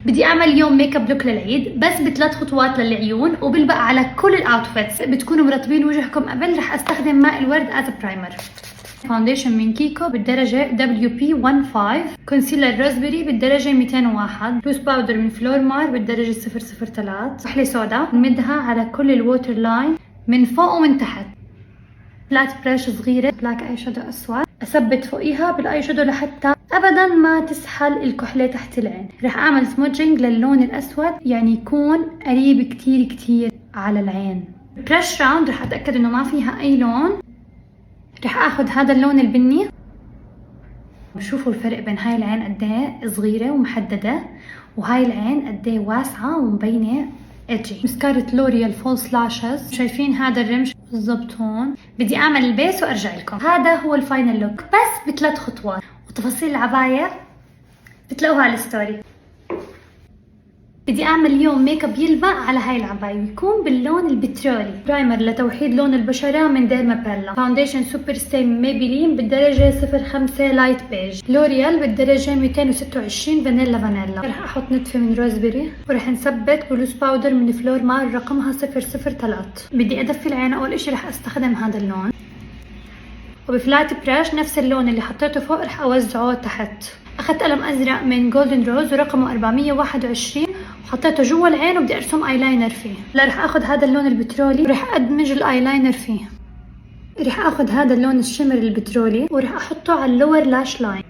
بدي اعمل اليوم ميك اب لوك للعيد بس ب3 خطوات للعيون وبالبقى على كل الاوتفيتس. بتكونوا مرطبين وجهكم قبل. رح استخدم ماء الورد از برايمر. فاونديشن من كيكو بالدرجة WP15، كونسيلر روزبيري بالدرجة 201، لوز باودر من فلورمار بالدرجة 003، كحلة سودا نمدها على كل الووتر لاين من فوق ومن تحت. فلات برش صغيرة بلاك اي شادو اسود اثبت فوقيها بالاي شادو لحتى ابدا ما تسحل الكحلة تحت العين. رح اعمل سموجينج للون الاسود يعني يكون قريب كتير على العين. برش راوند رح اتأكد انه ما فيها اي لون. رح اخذ هذا اللون البني. شوفوا الفرق بين هاي العين قد ايه صغيره ومحدده وهاي العين قد ايه واسعه ومبينه اجي. مسكارة لوريال فولس لاشز، شايفين هذا الرمش بالضبط هون. بدي اعمل البيس وارجع لكم. هذا هو الفاينل لوك بس ب3 خطوات، وتفاصيل العبايه بتلاقوها على الستوري. بدي اعمل اليوم ميك اب يلبق على هاي العباية ويكون باللون البترولي. برايمر لتوحيد لون البشرة من ديرمابيلا. فاونديشن سوبر ستاي من ميبيلين بالدرجة 05 لايت بيج. لوريال بالدرجة 226 فانيلا. رح احط نتفة من روزبيري ورح نثبت بلوز باودر من فلورمار رقمها 003. بدي ادفي العين. اول اشي رح استخدم هذا اللون، وبفلات براش نفس اللون اللي حطيته فوق رح اوزعه تحت. اخذت قلم ازرق من جولدن روز ورقمه 421 وحطيته جوا العين وبدي ارسم ايلاينر فيه. لا رح اخذ هذا اللون البترولي ورح ادمج الايلاينر فيه. رح اخذ هذا اللون الشمر البترولي ورح احطه على اللور لاش لاين.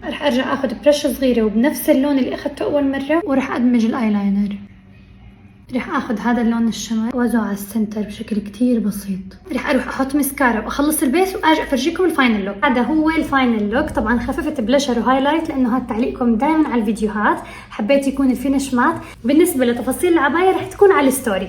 رح ارجع اخذ برش صغيره وبنفس اللون اللي اخذته اول مره ورح ادمج الايلاينر. رح اخذ هذا اللون الشمر ووزعه على السنتر بشكل كتير بسيط. رح اروح احط مسكارا واخلص البيس واجي افرجيكم الفاينل لوك. هذا هو الفاينل لوك. طبعا خففت بلشر وهايلايت لانه هاد تعليقكم دائما على الفيديوهات، حبيت يكون الفينش مات. بالنسبه لتفاصيل العبايه رح تكون على الستوري.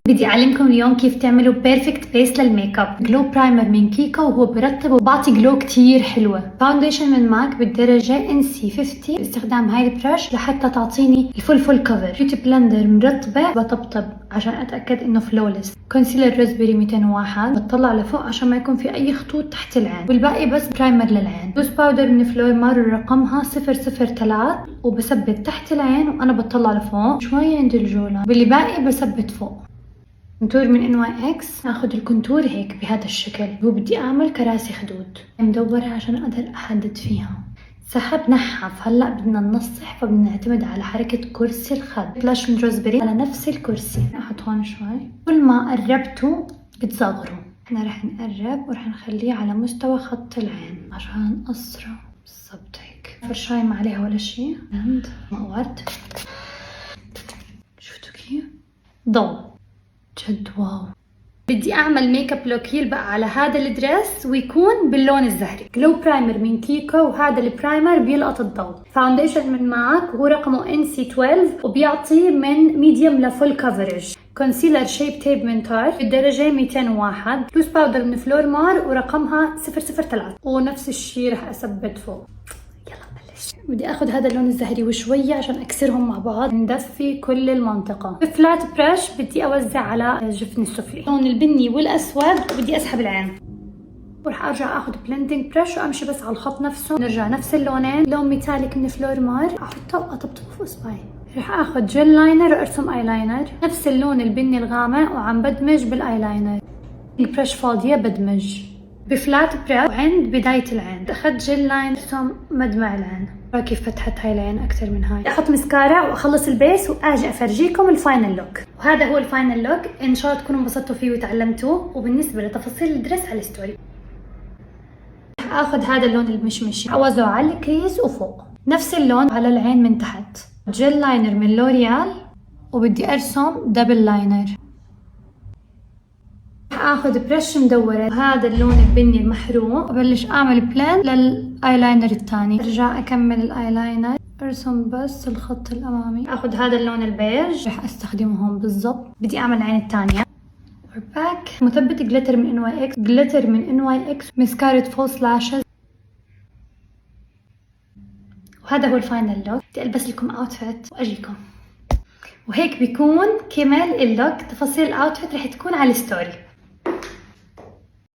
بدي اعلمكم اليوم كيف تعملوا بيرفكت بيس للميك اب. جلو برايمر من كيكو وهو برطب وبعطي جلو كتير حلوه. فاونديشن من ماك بالدرجه NC50 باستخدام هاي البرش لحتى تعطيني الفول كفر. بيوتي بلندر مرطبه بطبطب عشان اتاكد انه فلولس. كونسيلر روزبيري 201 بطلع لفوق عشان ما يكون في اي خطوط تحت العين، والباقي بس برايمر للعين. لوز باودر من فلورمار رقمها 003 وبثبت تحت العين وانا بطلع لفوق شويه عند الجوله، واللي باقي بثبت فوق. كونتور من NYX. اخذ الكونتور هيك بهذا الشكل وبدي اعمل كراسي خدود مدورة عشان اقدر احدد فيها. سحب نحف. هلا بدنا ننصح فبدنا نعتمد على حركة كرسي الخد. بلاش من روزبيري على نفس الكرسي. احط هون شوي. كل ما قربتوا بتصغروا. احنا رح نقرب ورح نخليه على مستوى خط العين عشان نقصره بالضبط هيك. فرشاي ما عليها ولا شيء. عند مقورد. شفتوا كيف؟ ضوء جد واو. بدي اعمل ميك اب لوك يلبق على هذا الدريس ويكون باللون الزهري. جلو برايمر من كيكو وهذا البرايمر بيلقط الضوء. فاونديشن من ماك وهو رقمه NC12 وبيعطي من ميديوم لفول كفرج. كونسيلر شيب تيب من تارت بالدرجة 201. لوز باودر من فلورمار ورقمها 003 ونفس الشيء رح اثبت فوق. بدي اخذ هذا اللون الزهري وشويه عشان اكسرهم مع بعض. ندفي كل المنطقه. بفلات برش بدي اوزع على الجفن السفلي. اللون البني والاسود وبدي اسحب العين. ورح ارجع اخذ بلندنج برش وامشي بس على الخط نفسه. نرجع نفس اللونين. لون ميتاليك من فلورمار احطه واطبطبه فوق اصبعي. رح اخذ جل لاينر وارسم ايلاينر نفس اللون البني الغامق وعم بدمج بالايلاينر. البرش فاضيه بدمج بفلات برش وعند بدايه العين. اخذت جل لاين ارسم مدمع العين. كيف فتحت هاي العين اكثر من هاي. احط مسكارا واخلص البيس واجي افرجيكم الفاينل لوك. وهذا هو الفاينل لوك. ان شاء الله تكونوا انبسطتوا فيه وتعلمتوه. وبالنسبه لتفاصيل الدرس على الستوري رح اخذ هذا اللون المشمشي اوزعه على الكريز وفوق نفس اللون على العين من تحت. جل لاينر من لوريال وبدي ارسم دبل لاينر. اخذ برش مدورة وهذا اللون البني المحروق وبلش اعمل بلين للايلاينر الثاني. ارجع اكمل الايلاينر ارسم بس الخط الامامي. اخذ هذا اللون البيج رح استخدمه هون بالضبط. بدي اعمل العين الثانية. باك مثبت جليتر من NYX. جليتر من NYX. مسكارة فولس لاشز. وهذا هو الفاينل لوك. بدي البس لكم اوتفيت واجيكم. وهيك بيكون كمل اللوك. تفاصيل الاوتفيت رح تكون على الستوري.